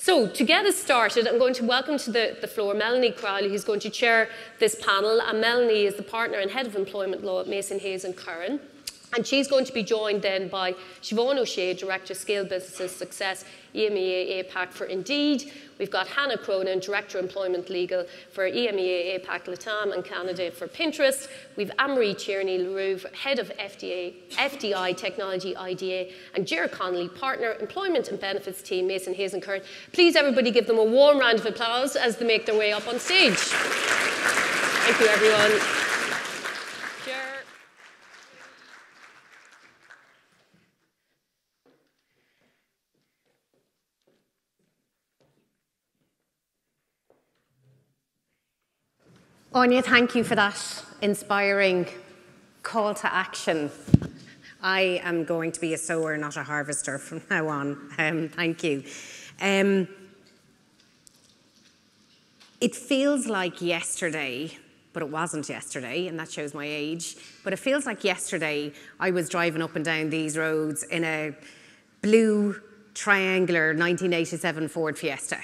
So, to get us started, I'm going to welcome to the floor Melanie Crowley, who's going to chair this panel. And Melanie is the partner and head of employment law at Mason Hayes Curran. And she's going to be joined then by Siobhan O'Shea, Director Scale Businesses Success, EMEA APAC for Indeed. We've got Hannah Cronin, Director Employment Legal for EMEA APAC Latam and Canada for Pinterest. We've Anne-Marie Tierney, Le-Roux, Head of FDI Technology IDA, and Ger Connolly, Partner Employment and Benefits Team, Mason Hayes Curran. Please everybody give them a warm round of applause as they make their way up on stage. Thank you everyone. Anya, thank you for that inspiring call to action. I am going to be a sower, not a harvester from now on. Thank you. It feels like yesterday, but it wasn't yesterday, and that shows my age, but it feels like yesterday I was driving up and down these roads in a blue triangular 1987 Ford Fiesta.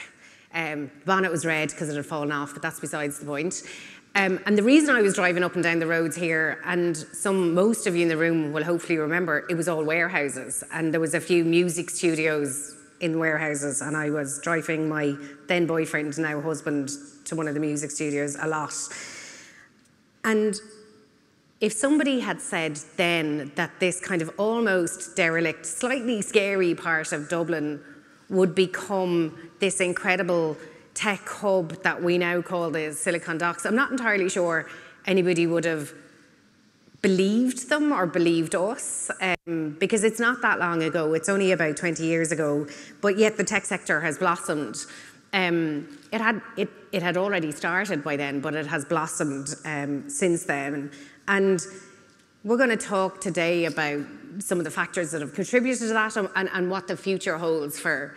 The bonnet was red because it had fallen off, but that's besides the point. And the reason I was driving up and down the roads here, and most of you in the room will hopefully remember, it was all warehouses, and there was a few music studios in warehouses, and I was driving my then boyfriend, now husband, to one of the music studios a lot. And if somebody had said then that this kind of almost derelict, slightly scary part of Dublin would become this incredible tech hub that we now call the Silicon Docks, I'm not entirely sure anybody would have believed them or believed us, because it's not that long ago. It's only about 20 years ago, but yet the tech sector has blossomed. It had already started by then, but it has blossomed since then. And we're going to talk today about some of the factors that have contributed to that and what the future holds for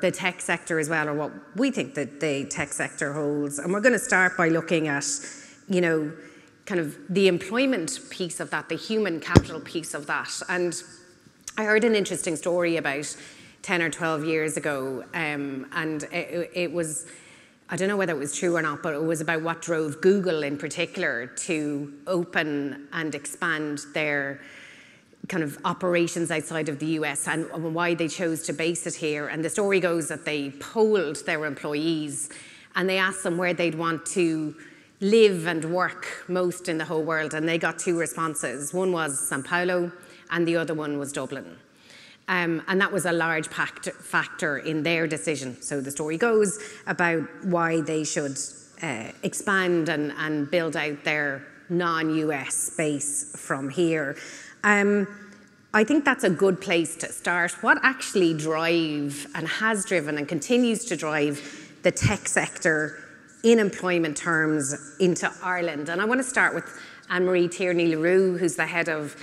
the tech sector as well, or what we think that the tech sector holds. And we're going to start by looking at, kind of the employment piece of that, the human capital piece of that. And I heard an interesting story about 10 or 12 years ago, and it was, I don't know whether it was true or not, but it was about what drove Google in particular to open and expand their kind of operations outside of the US and why they chose to base it here. And the story goes that they polled their employees and they asked them where they'd want to live and work most in the whole world. And they got two responses. One was Sao Paulo and the other one was Dublin. And that was a large factor in their decision. So the story goes about why they should expand and build out their non-US base from here. I think that's a good place to start. What actually drives and has driven and continues to drive the tech sector in employment terms into Ireland? And I want to start with Anne-Marie Tierney Le-Roux, who's the head of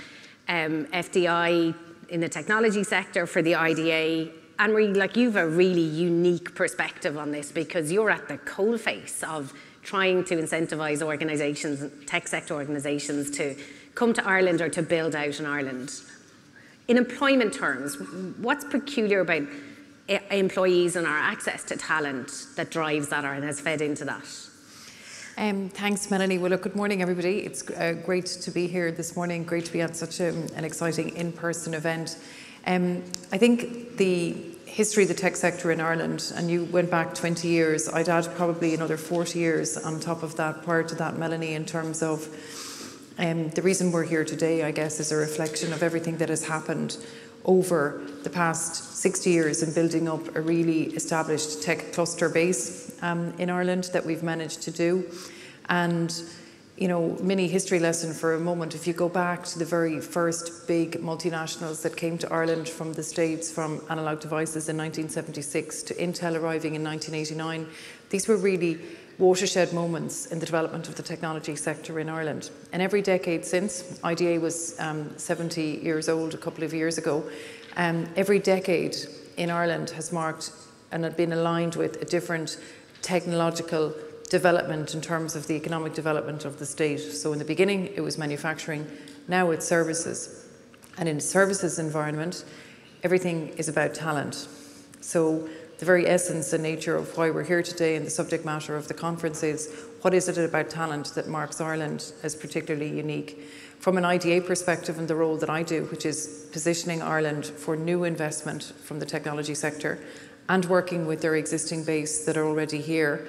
FDI in the technology sector for the IDA. Anne-Marie, you've a really unique perspective on this because you're at the coalface of trying to incentivize organizations, tech sector organizations, to come to Ireland or to build out in Ireland. In employment terms, what's peculiar about employees and our access to talent that drives that or has fed into that? Thanks, Melanie. Well, look, good morning, everybody. It's great to be here this morning. Great to be at such an exciting in-person event. I think the history of the tech sector in Ireland, and you went back 20 years, I'd add probably another 40 years on top of that, prior to that, Melanie, in terms of the reason we're here today, I guess, is a reflection of everything that has happened over the past 60 years in building up a really established tech cluster base in Ireland that we've managed to do. And, mini history lesson for a moment, if you go back to the very first big multinationals that came to Ireland from the States, from Analog Devices in 1976 to Intel arriving in 1989, these were really watershed moments in the development of the technology sector in Ireland. And every decade since, IDA was 70 years old a couple of years ago, every decade in Ireland has marked and had been aligned with a different technological development in terms of the economic development of the state. So in the beginning, it was manufacturing, now it's services. And in a services environment, everything is about talent. So the very essence and nature of why we're here today and the subject matter of the conference is, what is it about talent that marks Ireland as particularly unique? From an IDA perspective and the role that I do, which is positioning Ireland for new investment from the technology sector and working with their existing base that are already here.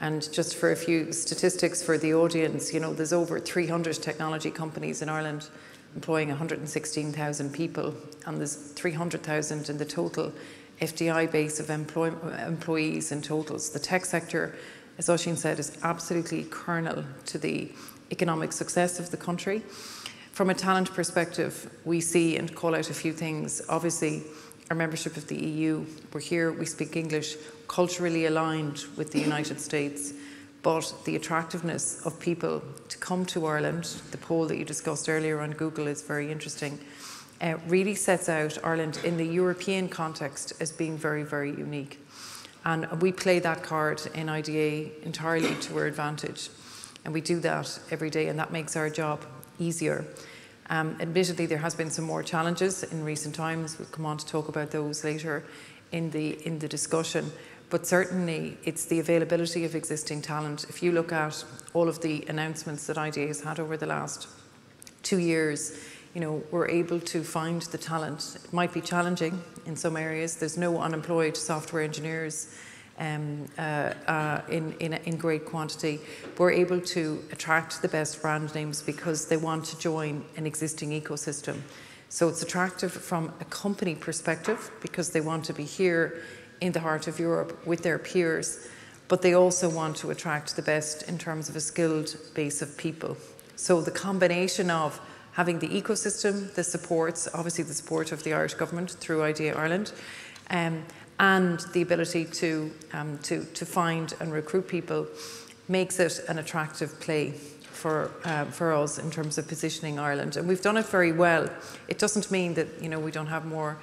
And just for a few statistics for the audience, there's over 300 technology companies in Ireland employing 116,000 people, and there's 300,000 in the total FDI base of employees in total. So the tech sector, as Oisín said, is absolutely kernel to the economic success of the country. From a talent perspective, we see and call out a few things. Obviously, our membership of the EU, we're here, we speak English, culturally aligned with the United States, but the attractiveness of people to come to Ireland, the poll that you discussed earlier on Google is very interesting, really sets out Ireland in the European context as being very, very unique. And we play that card in IDA entirely to our advantage. And we do that every day, and that makes our job easier. Admittedly, there has been some more challenges in recent times. We'll come on to talk about those later in the discussion. But certainly, it's the availability of existing talent. If you look at all of the announcements that IDA has had over the last 2 years, we're able to find the talent. It might be challenging in some areas. There's no unemployed software engineers in great quantity. We're able to attract the best brand names because they want to join an existing ecosystem. So it's attractive from a company perspective because they want to be here in the heart of Europe with their peers, but they also want to attract the best in terms of a skilled base of people. So the combination of having the ecosystem, the supports, obviously the support of the Irish government through IDEA Ireland, and the ability to find and recruit people makes it an attractive play for us in terms of positioning Ireland. And we've done it very well. It doesn't mean that we don't have more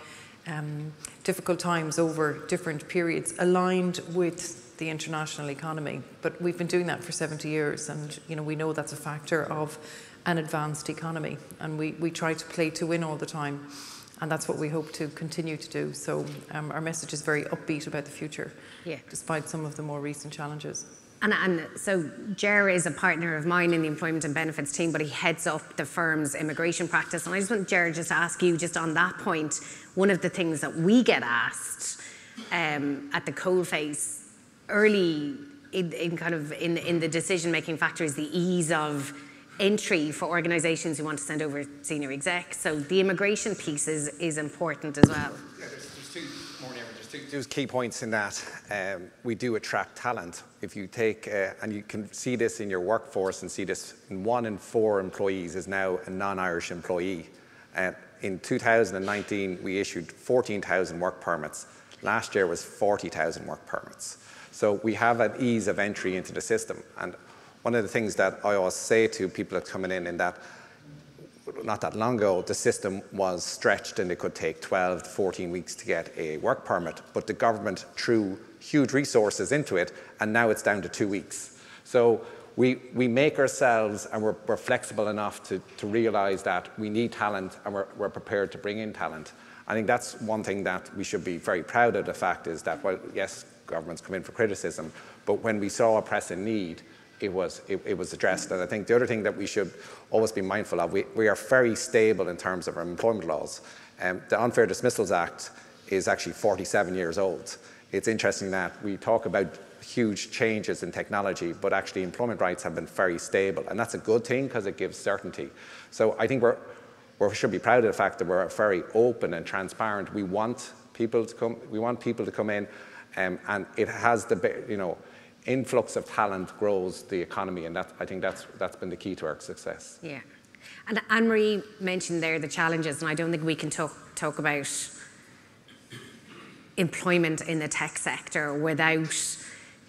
difficult times over different periods aligned with the international economy. But we've been doing that for 70 years, and we know that's a factor of an advanced economy. And we try to play to win all the time. And that's what we hope to continue to do. So our message is very upbeat about the future, despite some of the more recent challenges. And so Ger is a partner of mine in the Employment and Benefits team, but he heads up the firm's immigration practice. And I just want, Ger, just to ask you, just on that point, one of the things that we get asked at the coalface early in the decision-making factor is the ease of entry for organisations who want to send over senior execs. So the immigration piece is important as well. Yeah, there's two key points in that. We do attract talent. If you take, and you can see this in your workforce and see this in 1 in 4 employees is now a non-Irish employee. In 2019, we issued 14,000 work permits. Last year was 40,000 work permits. So we have an ease of entry into the system. And one of the things that I always say to people that are coming in that not that long ago, the system was stretched and it could take 12 to 14 weeks to get a work permit, but the government threw huge resources into it, and now it's down to 2 weeks. So we make ourselves, and we're flexible enough to realise that we need talent, and we're prepared to bring in talent. I think that's one thing that we should be very proud of. The fact is that, well, yes, governments come in for criticism, but when we saw a pressing need, it was addressed. And I think the other thing that we should always be mindful of, we are very stable in terms of our employment laws. The Unfair Dismissals Act is actually 47 years old. It's interesting that we talk about huge changes in technology, but actually employment rights have been very stable. And that's a good thing because it gives certainty. So I think we should be proud of the fact that we're very open and transparent. We want people to come. We want people to come in, and it has the influx of talent grows the economy, and I think that's been the key to our success. Yeah, and Anne-Marie mentioned there the challenges, and I don't think we can talk about employment in the tech sector without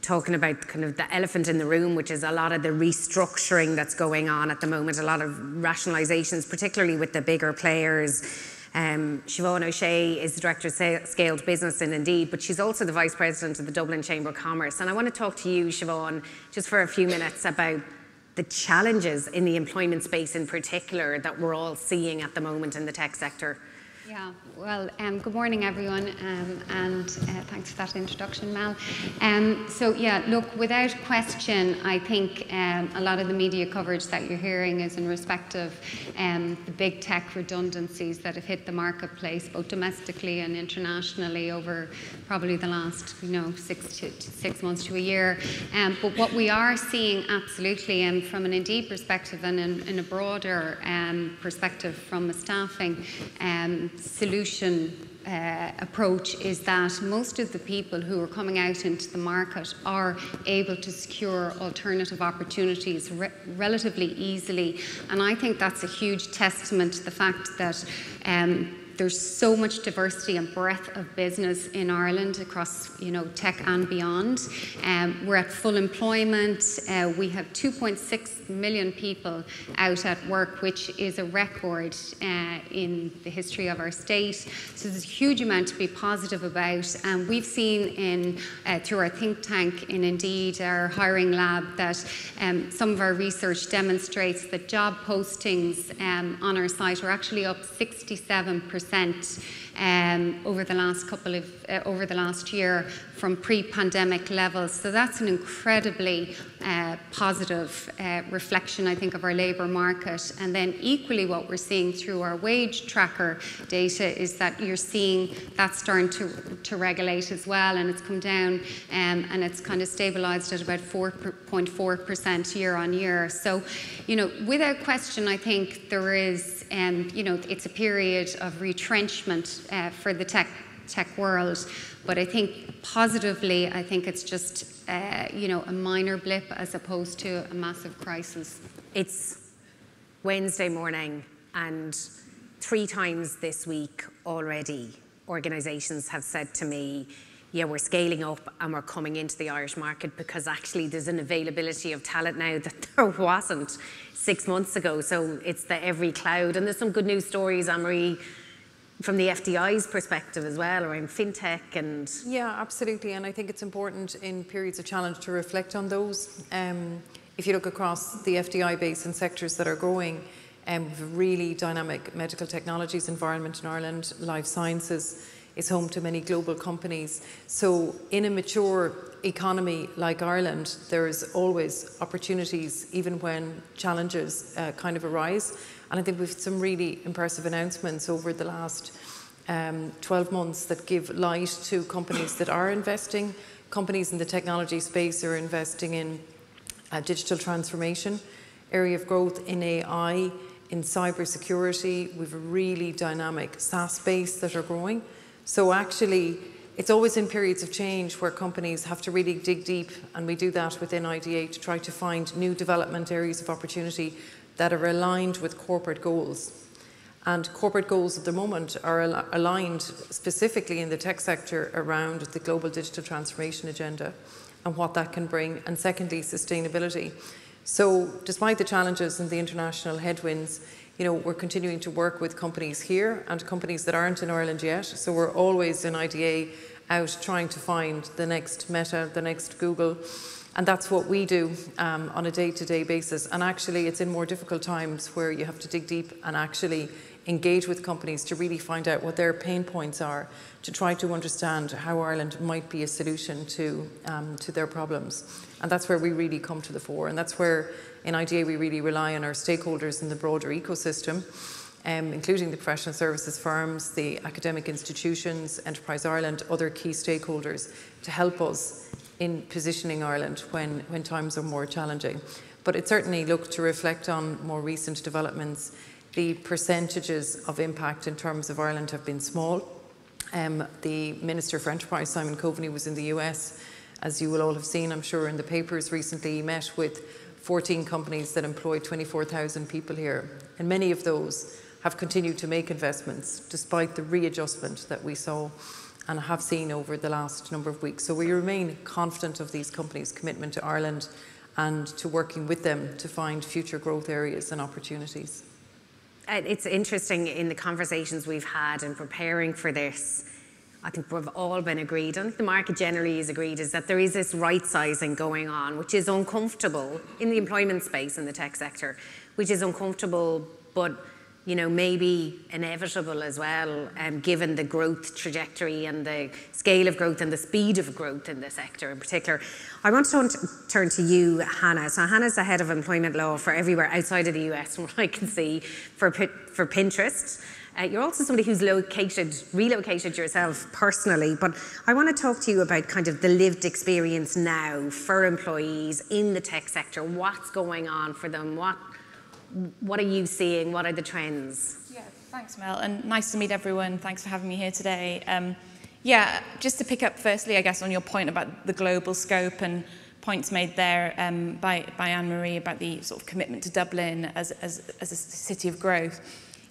talking about kind of the elephant in the room, which is a lot of the restructuring that's going on at the moment, a lot of rationalisations, particularly with the bigger players. Siobhan O'Shea is the Director of Scaled Business in Indeed, but she's also the Vice President of the Dublin Chamber of Commerce. And I want to talk to you, Siobhan, just for a few minutes about the challenges in the employment space in particular that we're all seeing at the moment in the tech sector. Yeah, well, good morning, everyone, and thanks for that introduction, Mel. So, yeah, look, without question, I think a lot of the media coverage that you're hearing is in respect of the big tech redundancies that have hit the marketplace, both domestically and internationally, over probably the last, 6 months to a year. But what we are seeing, absolutely, and from an Indeed perspective and in a broader perspective from a staffing solution approach, is that most of the people who are coming out into the market are able to secure alternative opportunities relatively easily. And I think that's a huge testament to the fact that there's so much diversity and breadth of business in Ireland across, tech and beyond. We're at full employment. We have 2.6 million people out at work, which is a record in the history of our state. So there's a huge amount to be positive about. And we've seen through our think tank in Indeed, our hiring lab, that some of our research demonstrates that job postings on our site are actually up 67% over the last year from pre-pandemic levels. So that's an incredibly positive reflection, I think, of our labour market. And then equally what we're seeing through our wage tracker data is that you're seeing that starting to regulate as well, and it's come down and it's kind of stabilised at about 4.4% year on year. So, without question, I think there is, it's a period of retrenchment for the tech world. But I think positively, I think it's just, a minor blip as opposed to a massive crisis. It's Wednesday morning, and 3 times this week already, organisations have said to me, yeah, we're scaling up and we're coming into the Irish market because actually there's an availability of talent now that there wasn't 6 months ago. So it's the every cloud. And there's some good news stories, Anne-Marie, from the FDI's perspective as well, around fintech and... Yeah, absolutely. And I think it's important in periods of challenge to reflect on those. If you look across the FDI base and sectors that are growing, we have a really dynamic medical technologies environment in Ireland. Life sciences is home to many global companies. So in a mature economy like Ireland, there's always opportunities, even when challenges kind of arise. And I think we've some really impressive announcements over the last 12 months that give light to companies that are investing. Companies in the technology space are investing in digital transformation, area of growth in AI, in cybersecurity. We've a really dynamic SaaS space that are growing. So actually, it's always in periods of change where companies have to really dig deep, and we do that within IDA to try to find new development areas of opportunity that are aligned with corporate goals. And corporate goals at the moment are aligned specifically in the tech sector around the global digital transformation agenda and what that can bring, and secondly, sustainability. So despite the challenges and the international headwinds, we're continuing to work with companies here and companies that aren't in Ireland yet. So we're always in IDA out trying to find the next Meta, the next Google. And that's what we do on a day-to-day basis. And actually, it's in more difficult times where you have to dig deep and actually engage with companies to really find out what their pain points are, to try to understand how Ireland might be a solution to their problems. And that's where we really come to the fore. And that's where, in IDA, we really rely on our stakeholders in the broader ecosystem, including the professional services firms, the academic institutions, Enterprise Ireland, other key stakeholders, to help us in positioning Ireland when times are more challenging. But it certainly looked to reflect on more recent developments. The percentages of impact in terms of Ireland have been small. The Minister for Enterprise, Simon Coveney, was in the US, as you will all have seen, I'm sure, in the papers recently. He met with 14 companies that employ 24,000 people here. And many of those have continued to make investments despite the readjustment that we saw and have seen over the last number of weeks. So we remain confident of these companies' commitment to Ireland and to working with them to find future growth areas and opportunities. It's interesting, in the conversations we've had in preparing for this, I think we've all been agreed, and the market generally is agreed, is that there is this right sizing going on, which is uncomfortable in the employment space in the tech sector, which is uncomfortable, but you know, maybe inevitable as well, given the growth trajectory and the scale of growth and the speed of growth in the sector in particular. I want to turn to you, Hannah. So Hannah's the head of employment law for everywhere outside of the US, from what I can see, for Pinterest. You're also somebody who's relocated yourself personally, but I want to talk to you about kind of the lived experience now for employees in the tech sector. What's going on for them? What are you seeing? What are the trends? Yeah, thanks, Mel, and nice to meet everyone. Thanks for having me here today. Yeah, just to pick up firstly, I guess, on your point about the global scope and points made there by Anne-Marie about the sort of commitment to Dublin as a city of growth.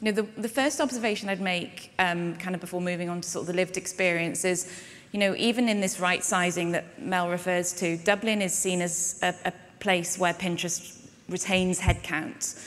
You know, the first observation I'd make kind of before moving on to sort of the lived experience is, you know, even in this right sizing that Mel refers to, Dublin is seen as a place where Pinterest retains headcount.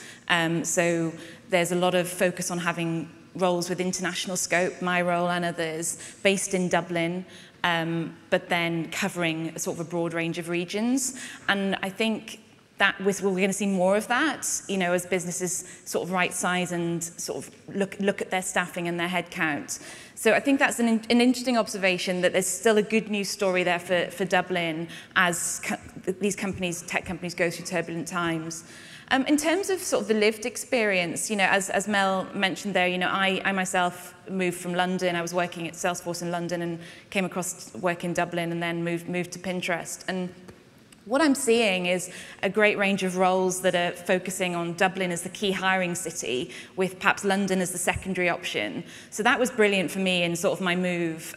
So there's a lot of focus on having roles with international scope, my role and others, based in Dublin, but then covering sort of a broad range of regions. And I think that we're going to see more of that, you know, as businesses sort of right size and sort of look at their staffing and their headcount. So I think that's an interesting observation, that there's still a good news story there for Dublin as these companies, tech companies, go through turbulent times. In terms of sort of the lived experience, you know, as Mel mentioned there, you know, I myself moved from London. I was working at Salesforce in London and came across work in Dublin and then moved to Pinterest. And what I'm seeing is a great range of roles that are focusing on Dublin as the key hiring city, with perhaps London as the secondary option. So that was brilliant for me in sort of my move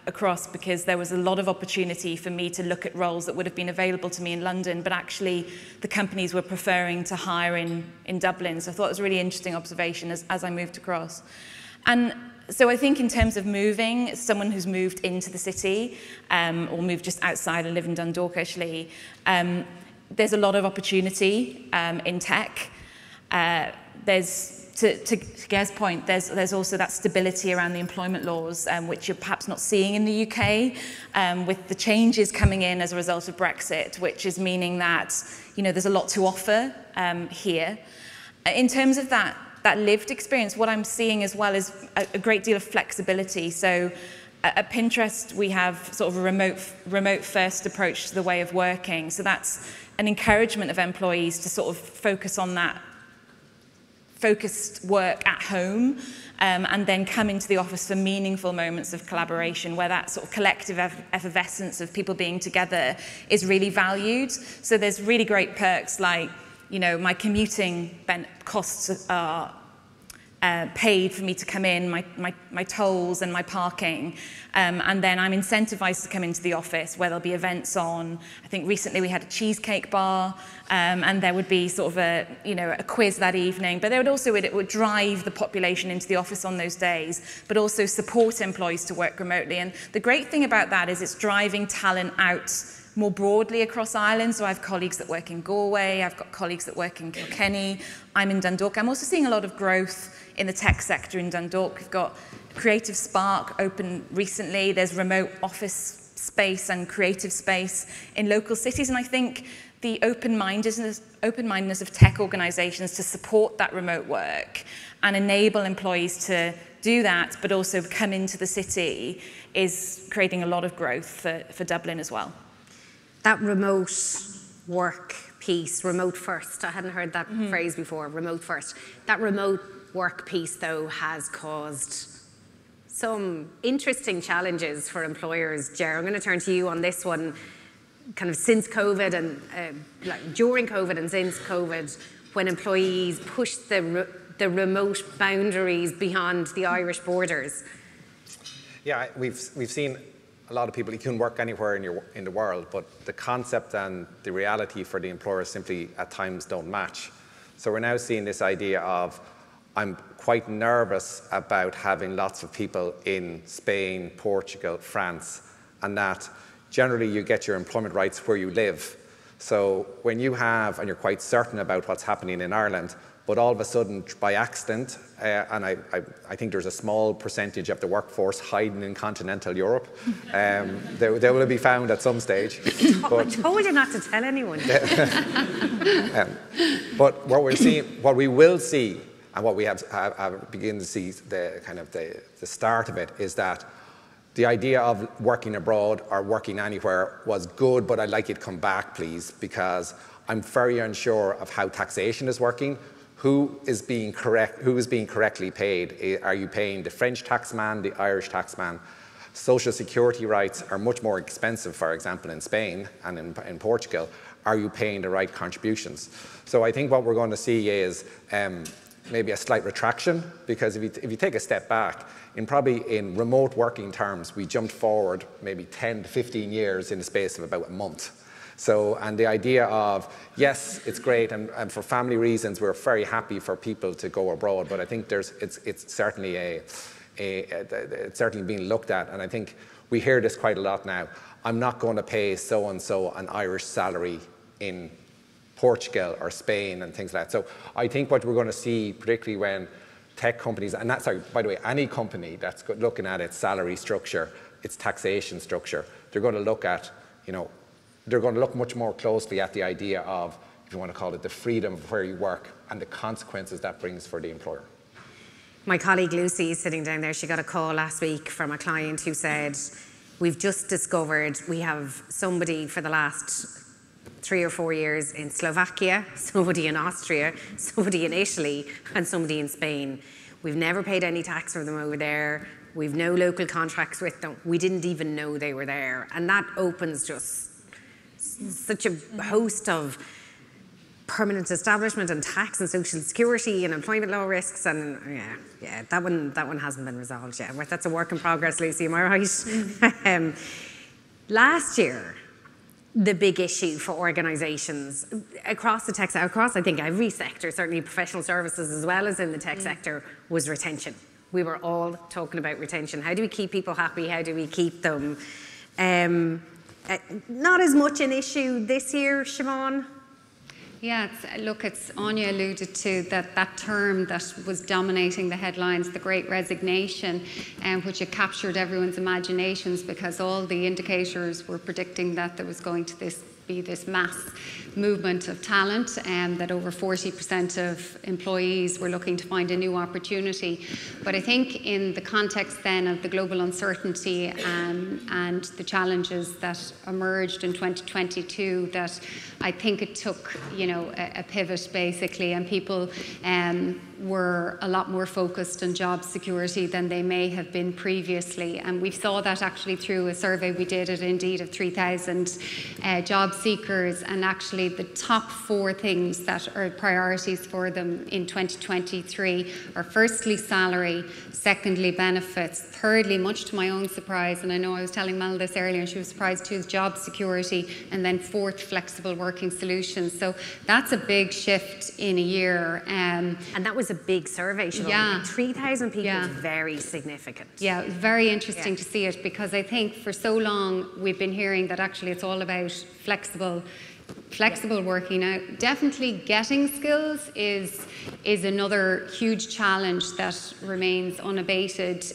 across, because there was a lot of opportunity for me to look at roles that would have been available to me in London, but actually the companies were preferring to hire in Dublin. So I thought it was a really interesting observation as I moved across. And so I think in terms of moving, someone who's moved into the city or moved just outside and live in Dundalk actually, there's a lot of opportunity in tech. There's, to Gare's point, there's also that stability around the employment laws, which you're perhaps not seeing in the UK, with the changes coming in as a result of Brexit, which is meaning that, you know, there's a lot to offer here. In terms of that lived experience, what I'm seeing as well is a great deal of flexibility. So at Pinterest, we have sort of a remote first approach to the way of working. So that's an encouragement of employees to sort of focus on that focused work at home, and then come into the office for meaningful moments of collaboration, where that sort of collective effervescence of people being together is really valued. So there's really great perks like, you know, my commuting costs are paid for me to come in, my tolls and my parking, and then I'm incentivized to come into the office where there'll be events on. I think recently we had a cheesecake bar, and there would be sort of a quiz that evening, but there would also, it would drive the population into the office on those days, but also support employees to work remotely. And the great thing about that is it's driving talent out more broadly across Ireland. So I have colleagues that work in Galway, I've got colleagues that work in Kilkenny, I'm in Dundalk. I'm also seeing a lot of growth in the tech sector in Dundalk. We've got Creative Spark open recently. There's remote office space and creative space in local cities. And I think the open-mindedness of tech organisations to support that remote work and enable employees to do that, but also come into the city, is creating a lot of growth for Dublin as well. That remote work piece, remote first, I hadn't heard that phrase before, remote first. That remote work piece, though, has caused some interesting challenges for employers. Ger, I'm going to turn to you on this one. Kind of since COVID and during COVID and since COVID, when employees pushed the remote boundaries beyond the Irish borders. Yeah, we've seen a lot of people, you can work anywhere in the world, but the concept and the reality for the employer simply at times don't match. So we're now seeing this idea of, I'm quite nervous about having lots of people in Spain, Portugal, France, and that generally you get your employment rights where you live. So when you have, and you're quite certain about what's happening in Ireland, but all of a sudden, by accident, and I think there's a small percentage of the workforce hiding in continental Europe. They will be found at some stage. I told you not to tell anyone. But what we will see, And what we have begin to see the start of it is that the idea of working abroad or working anywhere was good, but I'd like you to come back, please, because I'm very unsure of how taxation is working. Who is being correctly paid? Are you paying the French taxman, the Irish taxman? Social security rights are much more expensive, for example, in Spain and in Portugal. Are you paying the right contributions? So I think what we're going to see is maybe a slight retraction, because if you take a step back, in remote working terms, we jumped forward maybe 10 to 15 years in the space of about a month. So, and the idea of, yes, it's great, and for family reasons, we're very happy for people to go abroad, but I think it's certainly it's certainly being looked at, and I think we hear this quite a lot now. I'm not going to pay so-and-so an Irish salary in Portugal or Spain and things like that. So I think what we're going to see, particularly when tech companies, and that's, by the way, any company that's looking at its salary structure, its taxation structure, they're going to look at, they're going to look much more closely at the idea of, if you want to call it, the freedom of where you work and the consequences that brings for the employer. My colleague Lucy is sitting down there. She got a call last week from a client who said, we've just discovered we have somebody for the last 3 or 4 years in Slovakia, somebody in Austria, somebody in Italy, and somebody in Spain. We've never paid any tax for them over there. We've no local contracts with them. We didn't even know they were there. And that opens just such a host of permanent establishment and tax and social security and employment law risks, and that one hasn't been resolved yet. That's a work in progress, Lucy, am I right? Last year, the big issue for organisations across the tech, across I think every sector, certainly professional services as well as in the tech sector, was retention. We were all talking about retention. How do we keep people happy? How do we keep them? Not as much an issue this year, Siobhan. Yeah, it's Anya alluded to that term that was dominating the headlines, the Great Resignation, which had captured everyone's imaginations because all the indicators were predicting that there was going to be this mass movement of talent, and that over 40% of employees were looking to find a new opportunity. But I think in the context then of the global uncertainty and the challenges that emerged in 2022, that I think it took, a pivot basically, and people were a lot more focused on job security than they may have been previously. And we saw that actually through a survey we did at Indeed of 3,000 job seekers, and actually the top 4 things that are priorities for them in 2023 are firstly salary, secondly benefits, thirdly, much to my own surprise, and I know I was telling Mel this earlier and she was surprised too, is job security, and then 4th, flexible working solutions. So that's a big shift in a year. And that was a big survey, Siobhan. Yeah. 3,000 people is very significant. Yeah, it was very interesting to see it, because I think for so long we've been hearing that actually it's all about flexible working. Now, definitely getting skills is another huge challenge that remains unabated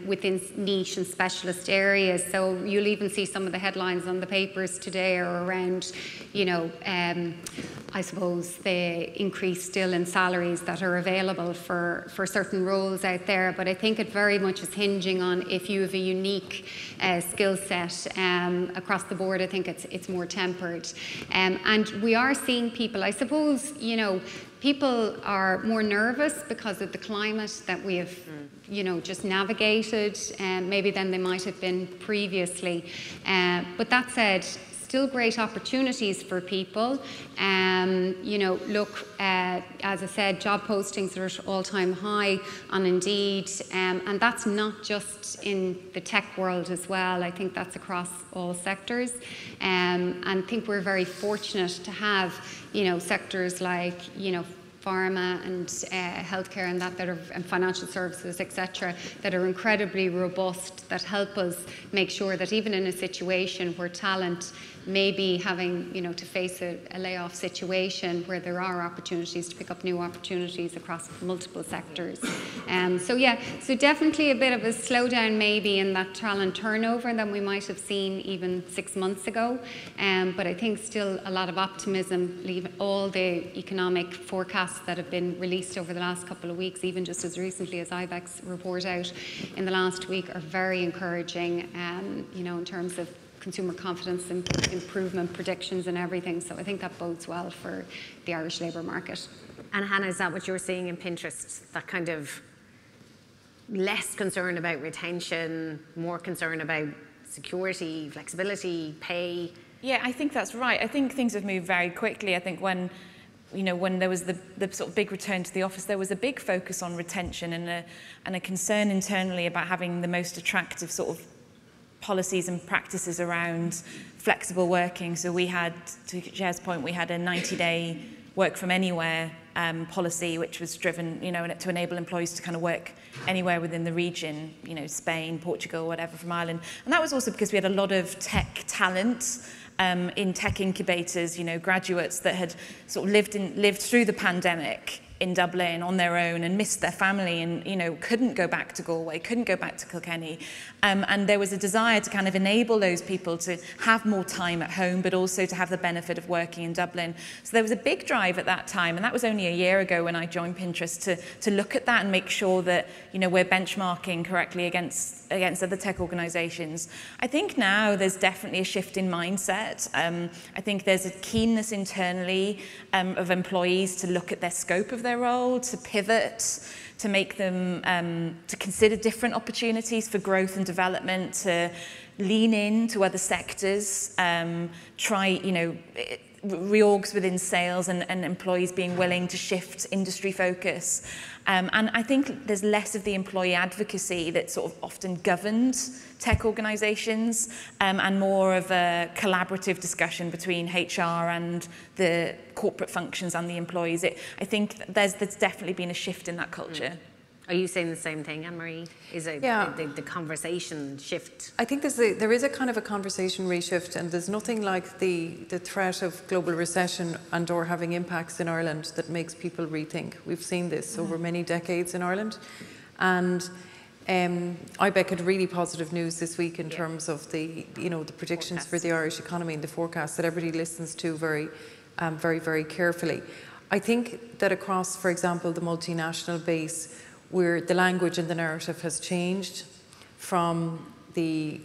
within niche and specialist areas. So you'll even see some of the headlines on the papers today are around, I suppose, the increase still in salaries that are available for certain roles out there. But I think it very much is hinging on if you have a unique skill set across the board. I think it's more tempered. And we are seeing people, I suppose, people are more nervous because of the climate that we have, just navigated, maybe than they might have been previously. But that said, still great opportunities for people. Look, as I said, job postings are at all-time high on Indeed, and that's not just in the tech world as well. I think that's across all sectors, and I think we're very fortunate to have, sectors like, pharma and healthcare and and financial services, etc., that are incredibly robust, that help us make sure that even in a situation where talent maybe having, you know, to face a layoff situation where there are opportunities to pick up new opportunities across multiple sectors. So definitely a bit of a slowdown maybe in that talent turnover than we might have seen even 6 months ago. But I think still a lot of optimism. All the economic forecasts that have been released over the last couple of weeks, even just as recently as IBEC's report out in the last week, are very encouraging, you know, in terms of consumer confidence and improvement predictions and everything. So I think that bodes well for the Irish labour market. And Hannah, is that what you're seeing in Pinterest? That kind of less concern about retention, more concern about security, flexibility, pay? Yeah, I think that's right. I think things have moved very quickly. I think when there was the sort of big return to the office, there was a big focus on retention and a concern internally about having the most attractive sort of policies and practices around flexible working. So we had, to Jer's point, we had a 90-day work from anywhere policy, which was driven, you know, to enable employees to kind of work anywhere within the region, you know, Spain, Portugal, whatever, from Ireland. And that was also because we had a lot of tech talent in tech incubators, you know, graduates that had sort of lived through the pandemic in Dublin on their own and missed their family and, you know, couldn't go back to Galway, couldn't go back to Kilkenny. And there was a desire to kind of enable those people to have more time at home, but also to have the benefit of working in Dublin. So there was a big drive at that time, and that was only a year ago when I joined Pinterest, to look at that and make sure that, you know, we're benchmarking correctly against other tech organisations. I think now there's definitely a shift in mindset. I think there's a keenness internally of employees to look at their scope of their role, to pivot, to make them, to consider different opportunities for growth and development, to lean into other sectors, try, you know, reorgs within sales and employees being willing to shift industry focus. And I think there's less of the employee advocacy that sort of often governed tech organisations, and more of a collaborative discussion between HR and the corporate functions and the employees. I think there's definitely been a shift in that culture. Are you saying the same thing, Anne-Marie? Is it the conversation shift? I think there is a kind of a conversation reshift, and there's nothing like the threat of global recession and or having impacts in Ireland that makes people rethink. We've seen this over many decades in Ireland, and IBEC had really positive news this week in terms of the predictions for the Irish economy and the forecasts that everybody listens to very, very carefully. I think that across, for example, the multinational base, where the language and the narrative has changed from the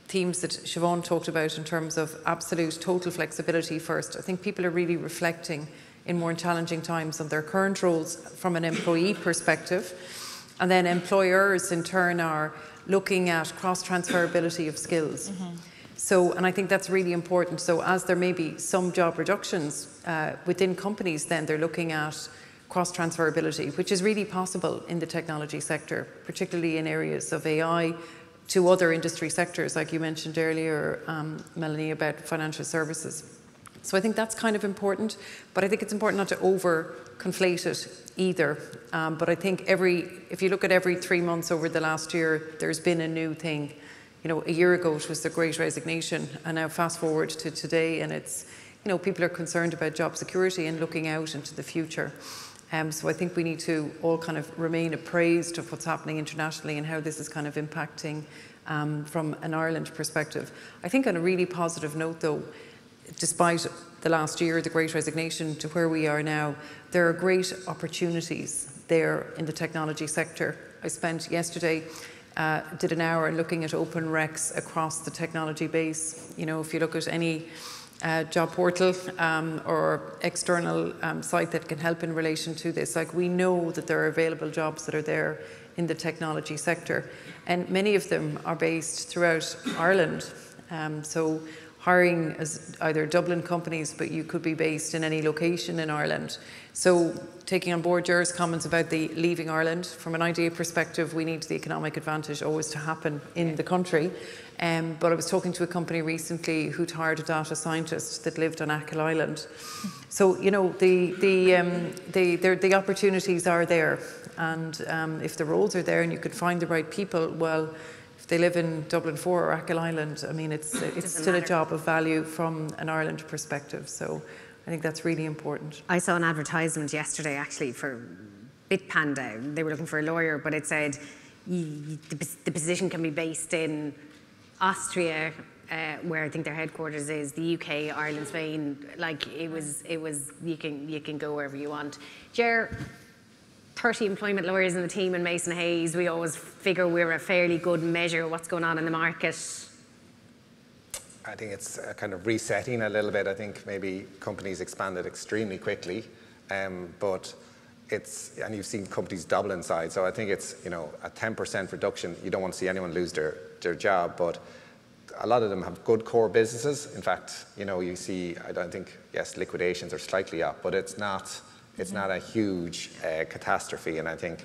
themes that Siobhan talked about in terms of absolute total flexibility first. I think people are really reflecting in more challenging times on their current roles from an employee perspective. And then employers in turn are looking at cross-transferability of skills. So, and I think that's really important. So as there may be some job reductions within companies, then they're looking at cross-transferability, which is really possible in the technology sector, particularly in areas of AI, to other industry sectors, like you mentioned earlier, Melanie, about financial services. So I think that's kind of important, but I think it's important not to over-conflate it either. But I think if you look at every 3 months over the last year, there's been a new thing. You know, a year ago it was the Great Resignation, and now fast forward to today, and it's, you know, people are concerned about job security and looking out into the future. So I think we need to all kind of remain appraised of what's happening internationally and how this is kind of impacting from an Ireland perspective. I think on a really positive note though, despite the last year, the Great Resignation, to where we are now, there are great opportunities there in the technology sector. I spent yesterday, did an hour looking at open recs across the technology base. You know, if you look at any job portal or external site that can help in relation to this. Like, we know that there are available jobs that are there in the technology sector, and many of them are based throughout Ireland. So hiring as either Dublin companies, but you could be based in any location in Ireland. So taking on board Jer's comments about the leaving Ireland, from an idea perspective, we need the economic advantage always to happen in the country. But I was talking to a company recently who'd hired a data scientist that lived on Achill Island. So, you know, the opportunities are there. And if the roles are there and you could find the right people, well, if they live in Dublin 4 or Achill Island, I mean, it's still a job of value from an Ireland perspective. So I think that's really important. I saw an advertisement yesterday actually for Bitpanda. They were looking for a lawyer, but it said the position can be based in Austria, where I think their headquarters is, the UK, Ireland, Spain. Like it was you can go wherever you want. Ger, 30 employment lawyers in the team in Mason Hayes. We always figure we're a fairly good measure of what's going on in the market. I think it's kind of resetting a little bit. I think maybe companies expanded extremely quickly, but and you've seen companies double in size. So I think it's, you know, a 10% reduction. You don't want to see anyone lose their job, but a lot of them have good core businesses. In fact, you know, you see, I don't think, yes, liquidations are slightly up, but it's not a huge catastrophe. And I think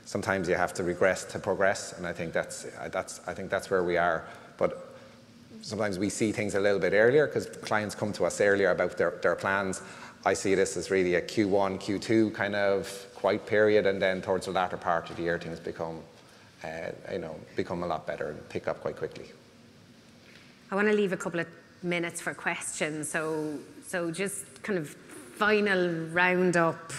sometimes you have to regress to progress, and I think that's where we are. But sometimes we see things a little bit earlier because clients come to us earlier about their plans. I see this as really a Q1, Q2 kind of quiet period, and then towards the latter part of the year, things become a lot better and pick up quite quickly. I want to leave a couple of minutes for questions. So just kind of final roundup.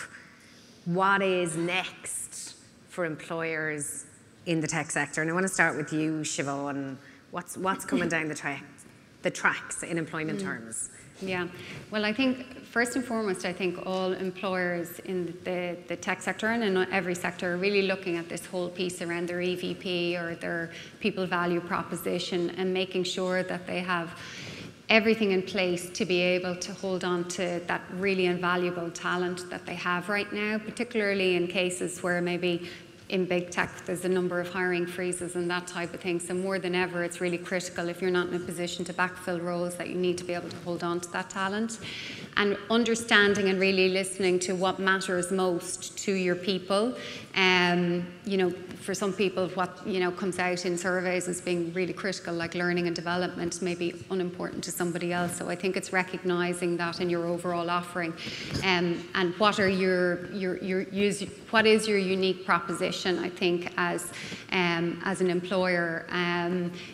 What is next for employers in the tech sector? And I want to start with you, Siobhan. What's coming down the tracks in employment terms? Yeah, well, I think first and foremost, I think all employers in the tech sector and in every sector are really looking at this whole piece around their EVP or their people value proposition and making sure that they have everything in place to be able to hold on to that really invaluable talent that they have right now, particularly in cases where maybe in big tech there's a number of hiring freezes and that type of thing. So more than ever, it's really critical if you're not in a position to backfill roles that you need to be able to hold on to that talent. And understanding and really listening to what matters most to your people. You know, for some people, what, you know, comes out in surveys as being really critical, like learning and development, may be unimportant to somebody else. So I think it's recognising that in your overall offering, and what are what is your unique proposition? I think as an employer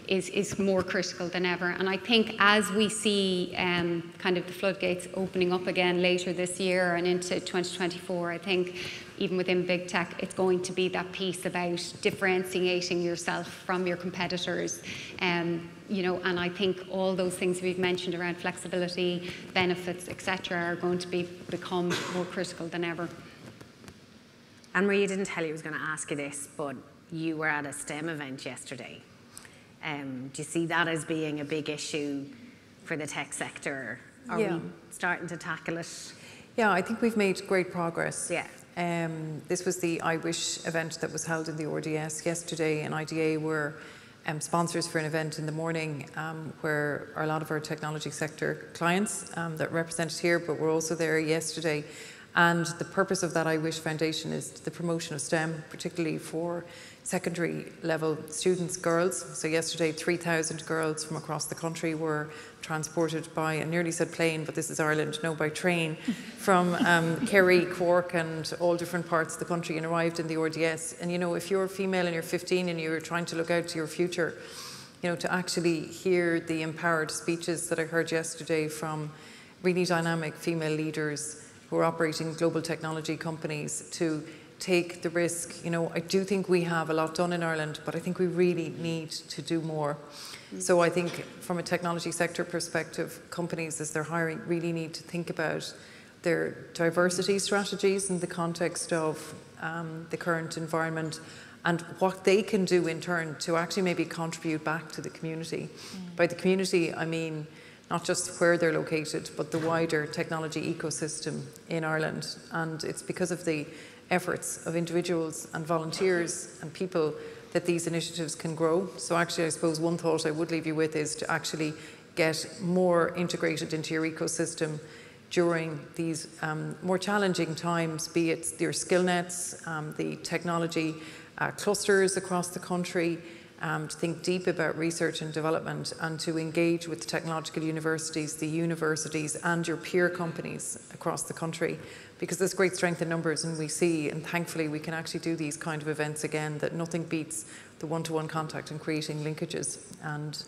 is more critical than ever. And I think as we see kind of the floodgates opening up again later this year and into 2024, I think even within big tech, it's going to be that piece about differentiating yourself from your competitors. You know, and I think all those things we've mentioned around flexibility, benefits, etc., are going to become more critical than ever. Anne-Marie, didn't tell you I was going to ask you this, but you were at a STEM event yesterday. Do you see that as being a big issue for the tech sector? Are we starting to tackle it? Yeah, I think we've made great progress. Yeah. This was the I Wish event that was held in the RDS yesterday, and IDA were sponsors for an event in the morning where a lot of our technology sector clients that are represented here, but were also there yesterday. And the purpose of that I Wish Foundation is the promotion of STEM, particularly for secondary level students, girls. So yesterday 3,000 girls from across the country were transported by, I nearly said plane, but this is Ireland, no, by train, from Kerry, Cork and all different parts of the country, and arrived in the RDS. And you know, if you're female and you're 15 and you're trying to look out to your future, you know, to actually hear the empowered speeches that I heard yesterday from really dynamic female leaders who are operating global technology companies to take the risk. You know, I do think we have a lot done in Ireland, but I think we really need to do more. So I think from a technology sector perspective, companies as they're hiring really need to think about their diversity strategies in the context of the current environment and what they can do in turn to actually maybe contribute back to the community. By the community, I mean not just where they're located, but the wider technology ecosystem in Ireland. And it's because of the efforts of individuals and volunteers and people that these initiatives can grow. So actually, I suppose one thought I would leave you with is to actually get more integrated into your ecosystem during these more challenging times, be it your skill nets, the technology clusters across the country, to think deep about research and development, and to engage with the technological universities, the universities, and your peer companies across the country, because there's great strength in numbers, and we see, and thankfully we can actually do these kind of events again, that nothing beats the one-to-one contact and creating linkages. And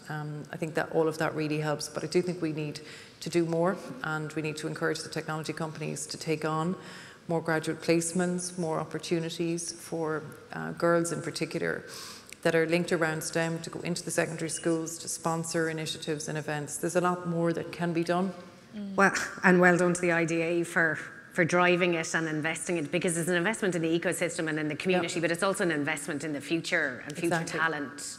I think that all of that really helps, but I do think we need to do more, and we need to encourage the technology companies to take on more graduate placements, more opportunities for girls in particular that are linked around STEM, to go into the secondary schools, to sponsor initiatives and events. There's a lot more that can be done. Well, and well done to the IDA for driving it and investing it, because it's an investment in the ecosystem and in the community, but it's also an investment in the future and future talent.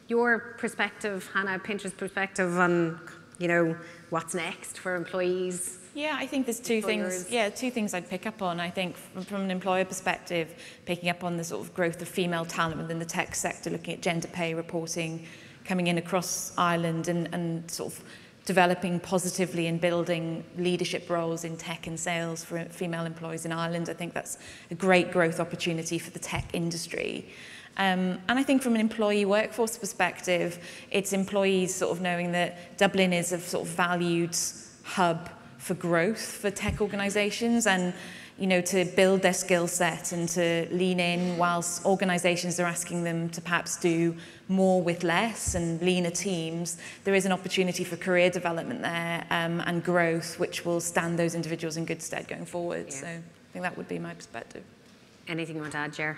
Your perspective, Hannah, Pinterest perspective on, you know, what's next for employees? Yeah, I think there's two things. Yeah, two things I'd pick up on. I think from an employer perspective, picking up on the sort of growth of female talent within the tech sector, looking at gender pay reporting, coming in across Ireland and sort of developing positively and building leadership roles in tech and sales for female employees in Ireland. I think that's a great growth opportunity for the tech industry. And I think from an employee workforce perspective, it's employees sort of knowing that Dublin is a sort of valued hub for growth for tech organisations, and you know, to build their skill set and to lean in whilst organisations are asking them to perhaps do more with less and leaner teams. There is an opportunity for career development there and growth, which will stand those individuals in good stead going forward. Yeah. So I think that would be my perspective. Anything you want to add, Ger?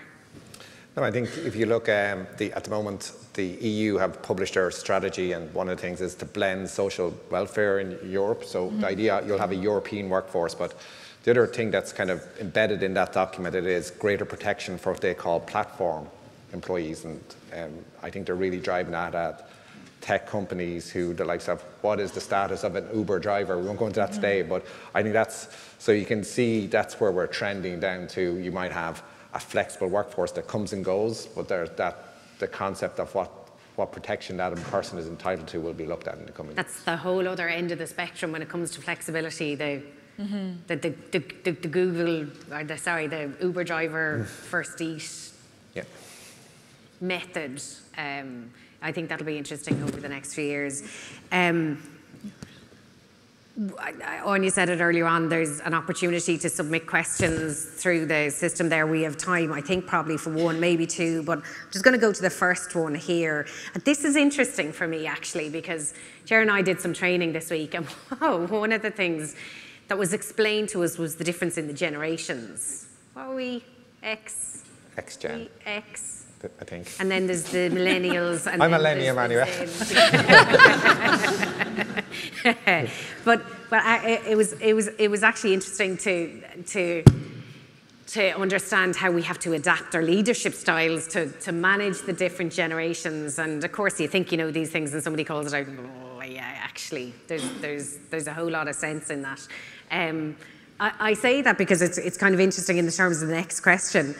No, I think if you look at the moment, the EU have published their strategy, and one of the things is to blend social welfare in Europe. So the idea, you'll have a European workforce, but the other thing that's kind of embedded in that document, it is greater protection for what they call platform employees. And I think they're really driving that at tech companies who the likes of, what is the status of an Uber driver? We won't go into that today, but I think that's, so you can see that's where we're trending down to. You might have a flexible workforce that comes and goes, but there's the concept of what protection that a person is entitled to will be looked at in the coming. That's the whole other end of the spectrum when it comes to flexibility. The Google, or the Uber driver first eat method. I think that'll be interesting over the next few years. Anya said it earlier on, there's an opportunity to submit questions through the system there. We have time, I think, probably for one, maybe two, but I'm just going to go to the first one here. And this is interesting for me, actually, because Ger and I did some training this week, and one of the things that was explained to us was the difference in the generations. What are we? X-gen. X. I think. And then there's the millennials. And I'm a millennium anyway. but it was actually interesting to understand how we have to adapt our leadership styles to manage the different generations. And of course, you think you know these things, and somebody calls it out. Oh, yeah, actually, there's a whole lot of sense in that. I say that because it's kind of interesting in the terms of the next question.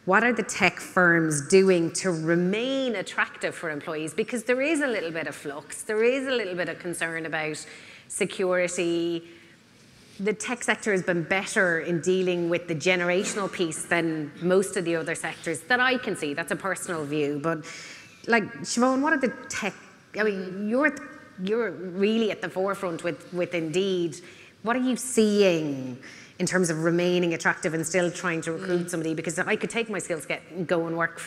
What are the tech firms doing to remain attractive for employees? Because there is a little bit of flux. There is a little bit of concern about security. The tech sector has been better in dealing with the generational piece than most of the other sectors that I can see. That's a personal view. But like, Siobhan, what are the tech, I mean, you're really at the forefront with Indeed. What are you seeing in terms of remaining attractive and still trying to recruit somebody? Because I could take my skill set and go and work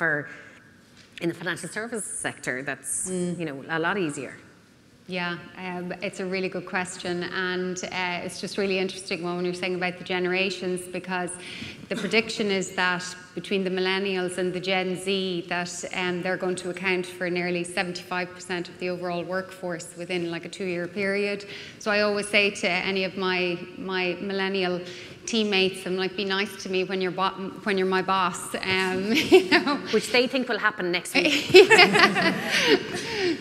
in the financial services sector. That's you know, a lot easier. Yeah, it's a really good question, and it's just really interesting when you're saying about the generations, because the prediction is that between the millennials and the Gen Z, that they're going to account for nearly 75% of the overall workforce within like a 2-year period. So I always say to any of my millennial teammates, I'm like, be nice to me when you're my boss, you know. Which they think will happen next week.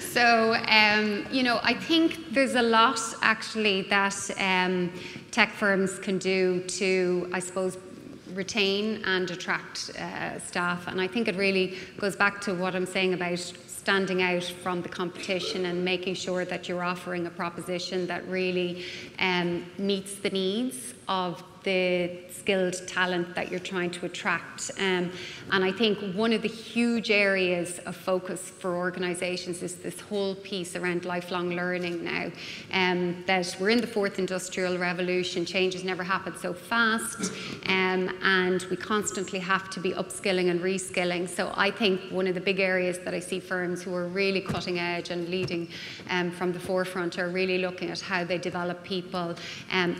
So, you know, I think there's a lot actually that tech firms can do to, I suppose, retain and attract staff. And I think it really goes back to what I'm saying about standing out from the competition and making sure that you're offering a proposition that really meets the needs of the skilled talent that you're trying to attract. And I think one of the huge areas of focus for organisations is this whole piece around lifelong learning now. That we're in the fourth industrial revolution, changes never happen so fast, and we constantly have to be upskilling and reskilling. So I think one of the big areas that I see firms who are really cutting edge and leading from the forefront are really looking at how they develop people.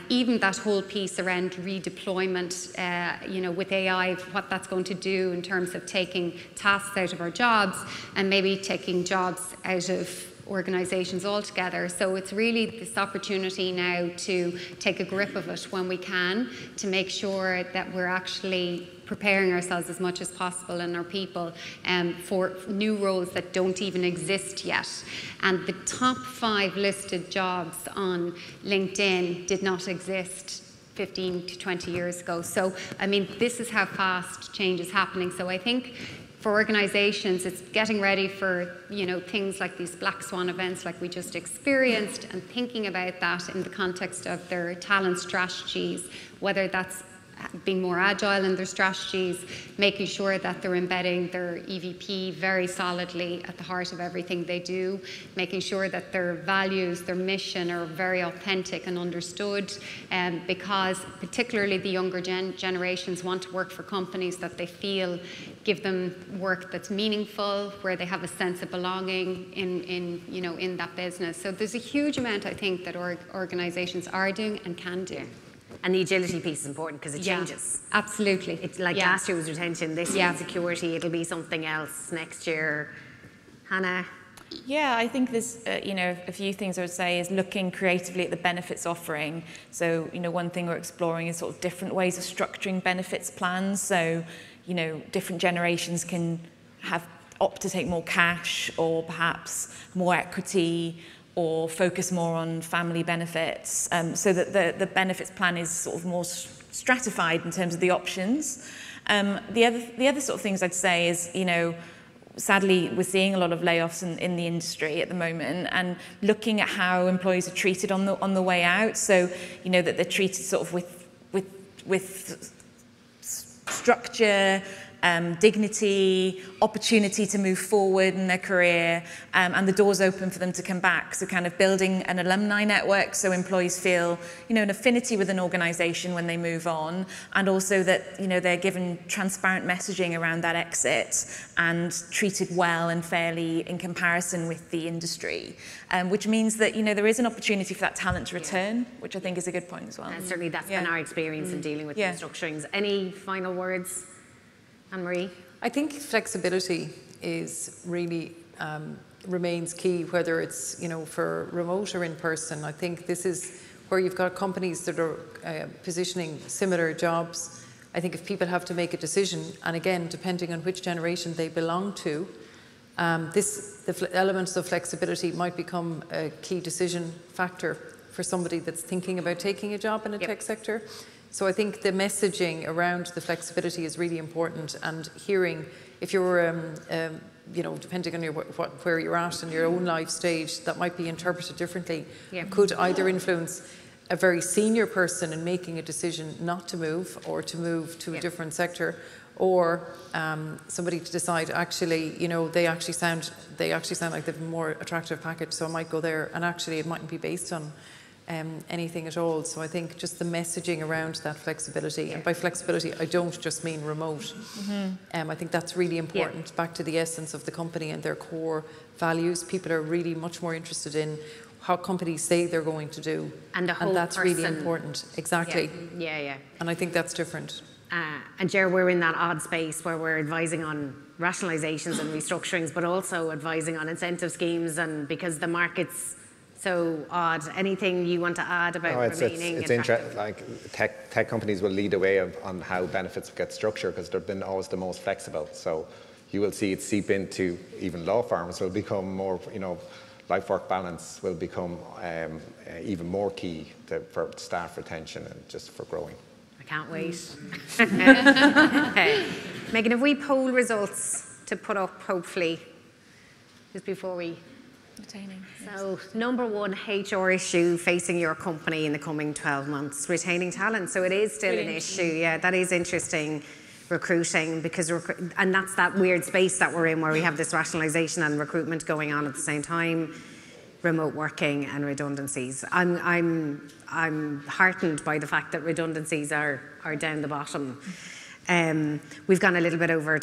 Even that whole piece around redeployment, with AI, what that's going to do in terms of taking tasks out of our jobs and maybe taking jobs out of organisations altogether. So it's really this opportunity now to take a grip of it when we can, to make sure that we're actually preparing ourselves as much as possible and our people for new roles that don't even exist yet. And the top 5 listed jobs on LinkedIn did not exist 15 to 20 years ago. So, I mean, this is how fast change is happening. So I think for organisations, it's getting ready for, things like these black swan events like we just experienced, and thinking about that in the context of their talent strategies, whether that's being more agile in their strategies, making sure that they're embedding their EVP very solidly at the heart of everything they do, making sure that their values, their mission are very authentic and understood, because particularly the younger generations want to work for companies that they feel give them work that's meaningful, where they have a sense of belonging in that business. So there's a huge amount, I think, that organisations are doing and can do. And the agility piece is important because it changes. Absolutely. It's like last year was retention, this year security, it'll be something else next year. Hannah? Yeah, I think there's, a few things I would say is looking creatively at the benefits offering. So, one thing we're exploring is sort of different ways of structuring benefits plans. So, different generations can opt to take more cash or perhaps more equity, or focus more on family benefits, so that the benefits plan is sort of more stratified in terms of the options. The other sort of things I'd say is, sadly, we're seeing a lot of layoffs in the industry at the moment, and looking at how employees are treated on the way out. So, that they're treated sort of with structure, dignity, opportunity to move forward in their career, and the doors open for them to come back. So kind of building an alumni network so employees feel, an affinity with an organisation when they move on, and also that, they're given transparent messaging around that exit and treated well and fairly in comparison with the industry, which means that, there is an opportunity for that talent to return, which I think is a good point as well. And certainly that's been our experience in dealing with restructurings. Any final words? Anne-Marie? I think flexibility is really remains key, whether it's for remote or in person. I think this is where you've got companies that are positioning similar jobs. I think if people have to make a decision, and again, depending on which generation they belong to, the elements of flexibility might become a key decision factor for somebody that's thinking about taking a job in a tech sector. So I think the messaging around the flexibility is really important, and hearing, if you're, depending on where you're at in your own life stage, that might be interpreted differently, could either influence a very senior person in making a decision not to move or to move to a different sector, or somebody to decide actually, they actually sound like they've a more attractive package, so I might go there, and actually it mightn't be based on anything at all. So I think just the messaging around that flexibility, and by flexibility I don't just mean remote. I think that's really important, back to the essence of the company and their core values. People are really much more interested in how companies say they're going to do, and that's really important. Exactly. And I think that's different. And Ger, we're in that odd space where we're advising on rationalisations and restructurings, but also advising on incentive schemes, and because the market's so odd. Anything you want to add about remaining? It's interesting. Like tech companies will lead the way on how benefits get structured, because they've been always the most flexible. So you will see it seep into even law firms will become more. Life-work balance will become even more key for staff retention and just for growing. I can't wait. Megan, have we poll results to put up? Hopefully, just before we Retaining. So, number one HR issue facing your company in the coming 12 months, retaining talent. So it is still an issue. Yeah, that is interesting. Recruiting, because and that's that weird space that we're in where we have this rationalisation and recruitment going on at the same time. Remote working and redundancies. I'm heartened by the fact that redundancies are down the bottom. We've gone a little bit over